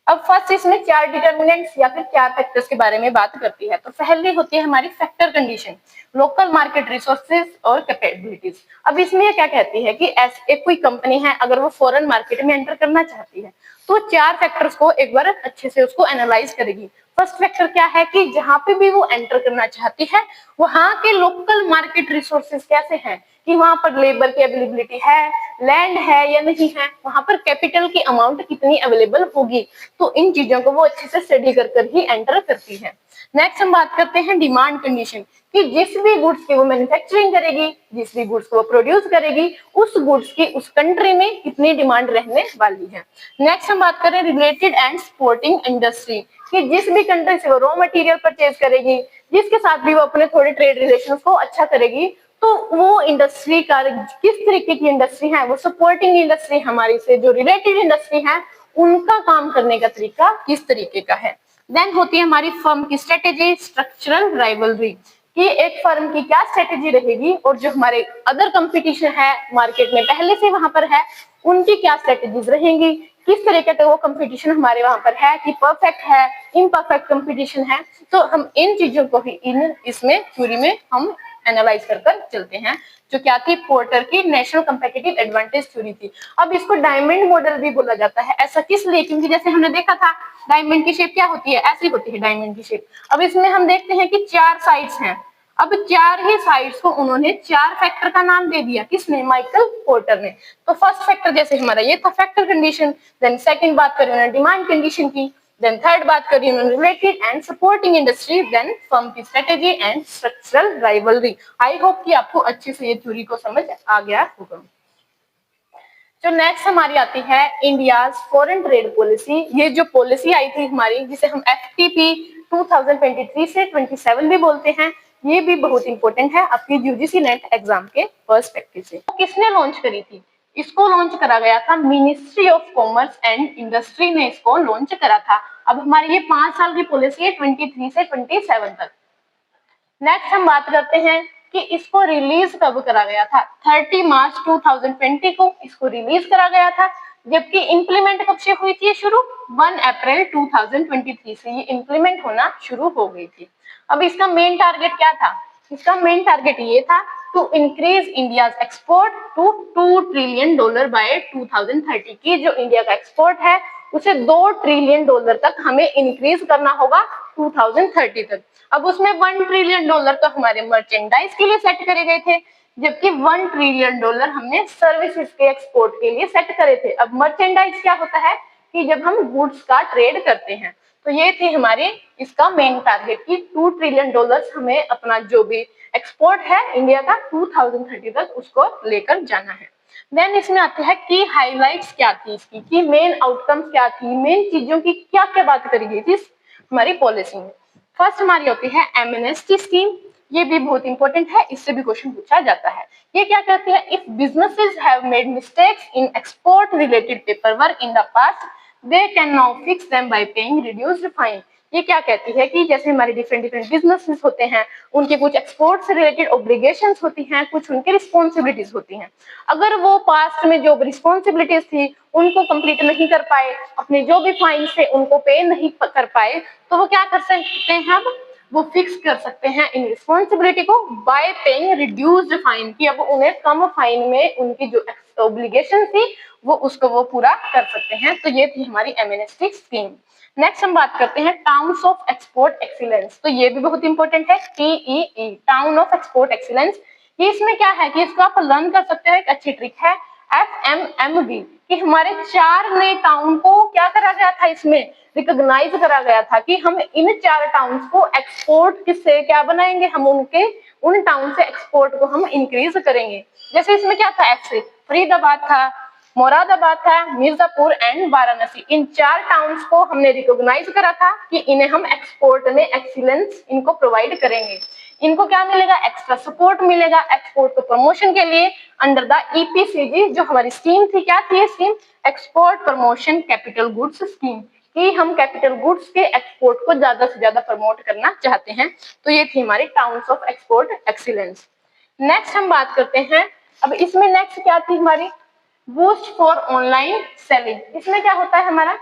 अब फर्स्ट इसमें 4 डिटर्मिनेंट्स या फिर 4 फैक्टर्स के बारे में बात करती है। तो पहली होती है हमारी factor condition, local market resources और कैपेबिलिटीज। अब इसमें ये क्या कहती है कि एक कोई कंपनी है, अगर वो फॉरेन मार्केट में एंटर करना चाहती है तो 4 फैक्टर्स को एक बार अच्छे से उसको एनालाइज करेगी। फर्स्ट फैक्टर क्या है कि जहां पे भी वो एंटर करना चाहती है वहां के लोकल मार्केट रिसोर्सेज कैसे हैं, कि वहां पर लेबर की अवेलेबिलिटी है, लैंड है या नहीं है, वहां पर कैपिटल की अमाउंट कितनी अवेलेबल होगी, तो इन चीजों को वो अच्छे से स्टडी कर ही एंटर करती है। नेक्स्ट हम बात करते हैं डिमांड कंडीशन, कि जिस भी गुड्स की वो मैन्युफैक्चरिंग करेगी, जिस भी गुड्स को वो प्रोड्यूस करेगी, उस गुड्स की उस कंट्री में कितनी डिमांड रहने वाली है। नेक्स्ट हम बात करें रिलेटेड एंड सपोर्टिंग इंडस्ट्री, कि जिस भी कंट्री से वो रॉ मटेरियल परचेज करेगी, जिसके साथ भी वो अपने थोड़े ट्रेड रिलेशंस को अच्छा करेगी, तो वो इंडस्ट्री का किस तरीके की इंडस्ट्री है, वो सपोर्टिंग इंडस्ट्री हमारी से जो रिलेटेड इंडस्ट्री है उनका काम करने का तरीका किस तरीके का है। देन होती है हमारी फर्म की स्ट्रेटेजी, स्ट्रक्चरल राइवलरी, कि एक फर्म की क्या स्ट्रेटेजी रहेगी और जो हमारे अदर कंपटीशन है मार्केट में पहले से वहां पर है उनकी क्या स्ट्रेटेजीज रहेंगी, किस तरीके का वो कंपटीशन हमारे वहां पर है, कि परफेक्ट है, इम्परफेक्ट कंपटीशन है। तो हम इन चीजों को ही इसमें थ्योरी में हम एनालाइज कर चलते हैं, जो क्या थी, पोर्टर की नेशनल कंपेटिटिव एडवांटेज थ्योरी थी। अब इसको डायमंड मॉडल भी बोला जाता है, ऐसा किस लिए, क्योंकि जैसे हमने देखा था डायमंड की शेप क्या होती है, ऐसी होती है डायमंड की शेप। अब इसमें हम देखते हैं कि 4 साइड्स हैं, अब 4 ही साइड्स को उन्होंने 4 फैक्टर का नाम दे दिया, किसने, माइकल पोर्टर ने। तो फर्स्ट फैक्टर जैसे हमारा ये था फैक्टर कंडीशन, देन सेकंड बात करें उन्होंने डिमांड कंडीशन की, देन थर्ड बात करिए उन्होंने related and supporting industry, then firm की strategy and structural rivalry. I hope कि आपको अच्छे से ये थ्योरी को समझ आ गया होगा। जो नेक्स्ट हमारी आती है इंडियाज फॉरेन ट्रेड पॉलिसी। ये जो पॉलिसी आई थी हमारी, जिसे हम FTP 2023 से 27 भी बोलते हैं, ये भी बहुत इंपॉर्टेंट है आपकी UGC नेट एग्जाम के पर्सपेक्टिव से। तो किसने लॉन्च करी थी, इसको लॉन्च करा गया था ministry of commerce and industry ने इसको लॉन्च करा था। अब हमारी ये 5 साल की पॉलिसी है 23 से 27 तक। नेक्स्ट हम बात करते हैं कि इसको रिलीज कब करा गया था, 30 मार्च 2020 को इसको रिलीज करा गया था, जबकि इंप्लीमेंट कब से हुई थी शुरू, 1 अप्रैल 2023 से ये इंप्लीमेंट होना शुरू हो गई थी। अब इसका मेन टारगेट क्या था, इसका मेन टारगेट ये था to increase India's export to $2 trillion by 2030, की जो इंडिया का एक्सपोर्ट है उसे $2 ट्रिलियन तक हमें इंक्रीज करना होगा 2030 तक। अब उसमें $1 ट्रिलियन तो हमारे मर्चेंडाइज के लिए सेट करे गए थे, जबकि $1 ट्रिलियन हमने सर्विसेज के एक्सपोर्ट के लिए सेट करे थे। अब मर्चेंडाइज क्या होता है कि जब हम गुड्स का ट्रेड करते हैं, तो ये थी हमारी इसका मेन टारगेट कि $2 ट्रिलियन हमें अपना जो भी एक्सपोर्ट है इंडिया का 2030 तक उसको लेकर जाना है। देन इसमें आते हैं कि हाइलाइट्स क्या थी इसकी, कि मेन आउटकम्स क्या थी, मेन चीजों की क्या क्या बात करी गई थी हमारी पॉलिसी में। फर्स्ट हमारी होती है एमनेस्टी स्कीम, ये भी बहुत इंपॉर्टेंट है, इससे भी क्वेश्चन पूछा जाता है। ये क्या कहती है, if businesses have made mistakes in export related paper work in the past they can now fix them by paying reduced fine. ये क्या कहती है कि जैसे हमारे डिफरेंट डिफरेंट बिजनेसेस होते हैं, उनके कुछ एक्सपोर्ट से रिलेटेड ऑब्लिगेशंस होती हैं, कुछ उनके रिस्पॉन्सिबिलिटीज होती हैं। अगर वो पास्ट में जो रिस्पॉन्सिबिलिटीज थी उनको कंप्लीट नहीं कर पाए, अपने जो भी फाइन थे उनको पे नहीं कर पाए, तो वो क्या कर सकते हैं, अब वो फिक्स कर सकते हैं इन रिस्पॉन्सिबिलिटी को बाय पेइंग रिड्यूस्ड फाइन, कि अब उन्हें कम फाइन में उनकी जो ऑब्लिगेशन थी वो उसको वो पूरा कर सकते हैं। तो ये थी हमारी एमनेस्टी स्कीम। नेक्स्ट हम बात करते हैं टाउन्स ऑफ एक्सपोर्ट एक्सीलेंस, तो ये भी बहुत इंपॉर्टेंट है, TEE town of export excellence. ये इसमें क्या है कि इसको आप लर्न कर सकते हो, एक अच्छी ट्रिक है FMMV, कि हमारे 4 नए टाउन को क्या करा गया था, इसमें रिकॉग्नाइज करा गया था कि हम इन 4 टाउन्स को एक्सपोर्ट किससे क्या बनाएंगे, हम उन टाउन से एक्सपोर्ट को हम इंक्रीज करेंगे। जैसे इसमें क्या था, F से फरीदाबाद था, मोरादाबाद था, Mirzapur and Varanasi, in 4 towns को हमने रिकॉग्नाइज करा था कि इन्हें हम एक्सपोर्ट में एक्सीलेंस इनको प्रोवाइड करेंगे। इनको क्या मिलेगा, एक्स्ट्रा सपोर्ट मिलेगा एक्सपोर्ट को प्रमोशन के लिए अंडर द EPCG, जो हमारी स्कीम थी। क्या थी scheme, export promotion capital goods scheme, कि हम कैपिटल गुड्स के एक्सपोर्ट को ज्यादा से ज्यादा प्रमोट करना चाहते हैं। तो ये थी हमारी towns of export excellence. Next हम बात करते हैं, अब इसमें नेक्स्ट क्या थी हमारी, बूस्ट फॉर ऑनलाइन सेलिंग। इसमें क्या होता है हमारा,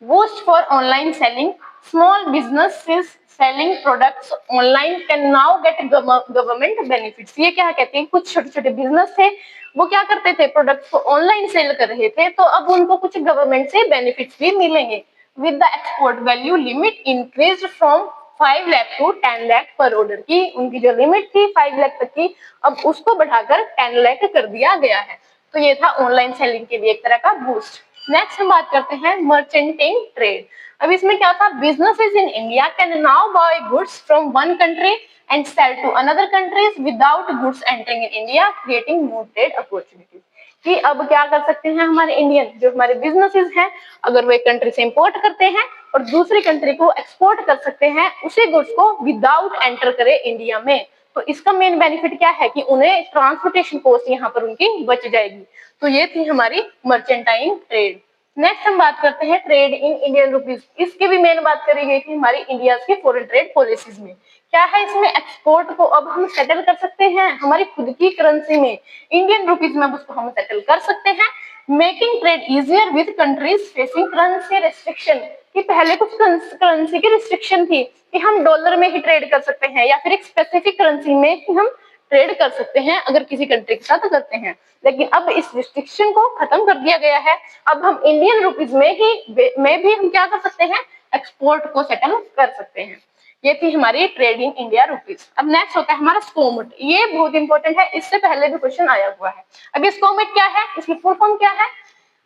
boost for online selling, small businesses selling products online can now get government benefits. ये क्या कहते हैं, कुछ छोटे छोटे बिजनेस थे वो क्या करते थे, प्रोडक्ट्स को ऑनलाइन सेल कर रहे थे, तो अब उनको कुछ गवर्नमेंट से बेनिफिट्स भी मिलेंगे। With the export value limit increase from 5 lakh to 10 lakh per order, की उनकी जो लिमिट थी 5 लाख तक की, अब उसको बढ़ाकर 10 लाख कर दिया गया है। तो ये था ऑनलाइन सेलिंग के लिए एक तरह का बूस्ट। नेक्स्ट हम बात करते हैं मर्चेंटिंग ट्रेड। अब इसमें क्या था, businesses in India can now buy goods from one country and sell to another countries without goods entering in India, creating new trade opportunities. कि अब क्या कर सकते हैं हमारे इंडियन जो हमारे बिजनेसेस हैं, अगर वो एक कंट्री से इंपोर्ट करते हैं और दूसरी कंट्री को एक्सपोर्ट कर सकते हैं उसी गुड्स को विदाउट एंटर करे इंडिया में। तो इसका मेन बेनिफिट क्या है कि उन्हें ट्रांसपोर्टेशन कॉस्ट यहाँ पर उनकी बच जाएगी। तो ये थी हमारी मर्चेंटाइन ट्रेड। नेक्स्ट हम बात करते हैं ट्रेड इन इंडियन रुपीज। इसकी भी मेन बात करी गई थी हमारी इंडिया की फॉरेन ट्रेड पॉलिसीज में। क्या है इसमें, एक्सपोर्ट को अब हम सेटल कर सकते हैं हमारी खुद की करेंसी में, इंडियन रुपीज में, अब उसको हम सेटल कर सकते हैं। Making trade easier with countries facing currency restriction, कि पहले कुछ करेंसी की रिस्ट्रिक्शन थी कि हम डॉलर में ही ट्रेड कर सकते हैं या फिर एक स्पेसिफिक करेंसी में ही हम ट्रेड कर सकते हैं अगर किसी कंट्री के साथ करते हैं, लेकिन अब इस रिस्ट्रिक्शन को खत्म कर दिया गया है। अब हम इंडियन रुपीज में भी हम क्या कर सकते हैं, एक्सपोर्ट को सेटल कर सकते हैं। ये थी हमारी ट्रेड इन इंडिया रुपीज। अब नेक्स्ट होता है हमारा स्कोमेट। ये बहुत इंपॉर्टेंट है, इससे पहले भी क्वेश्चन आया हुआ है। अब ये स्कोमेट क्या है, इसकी फुल फॉर्म क्या है,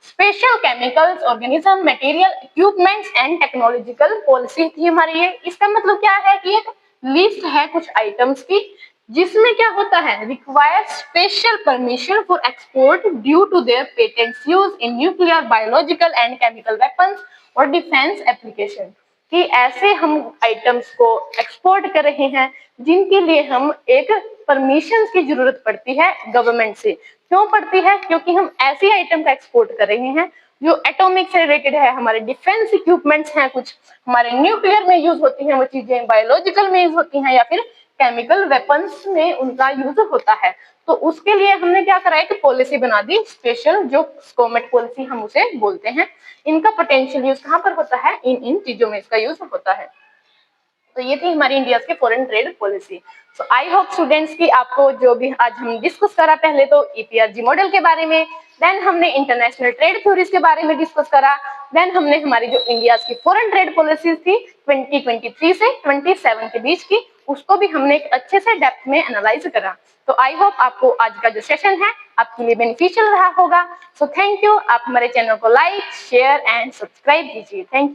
special chemicals organism material equipments and technological policy थी हमारी ये। इसका मतलब क्या है कि एक लिस्ट है कुछ आइटम्स की जिसमें क्या होता है, require special permission for export due to their patents use in nuclear biological and chemical weapons और डिफेंस एप्लीकेशन, कि ऐसे हम आइटम्स को एक्सपोर्ट कर रहे हैं जिनके लिए हम एक परमिशन की जरूरत पड़ती है गवर्नमेंट से। क्यों पड़ती है, क्योंकि हम ऐसी आइटम का एक्सपोर्ट कर रहे हैं जो एटॉमिक से रिलेटेड है, हमारे डिफेंस इक्विपमेंट्स हैं, कुछ हमारे न्यूक्लियर में यूज होती हैं वो चीजें, बायोलॉजिकल में यूज होती हैं या फिर केमिकल वेपन्स में उनका यूज होता है। तो उसके लिए हमने क्या करा है कि पॉलिसी बना दी स्पेशल, जो स्कोमेट पॉलिसी हम उसे बोलते हैं। इनका पोटेंशियल यूज कहाँ पर होता है, इन चीजों में इसका यूज होता है। तो ये थी हमारी इंडिया की foreign trade policy. So I hope students की आपको जो भी आज हम डिस्कस करा, पहले तो EPRG मॉडल के बारे में, देन हमने इंटरनेशनल ट्रेड थ्योरीज के बारे में डिस्कस करा, देन हमने हमारी जो इंडिया की फॉरेन ट्रेड पॉलिसी थी 2023 से 27 के बीच की उसको भी हमने एक अच्छे से डेप्थ में एनालाइज करा। तो आई होप आपको आज का जो सेशन है आपके लिए बेनिफिशियल रहा होगा। So thank you. आप हमारे चैनल को लाइक, शेयर एंड सब्सक्राइब कीजिए। Thank you.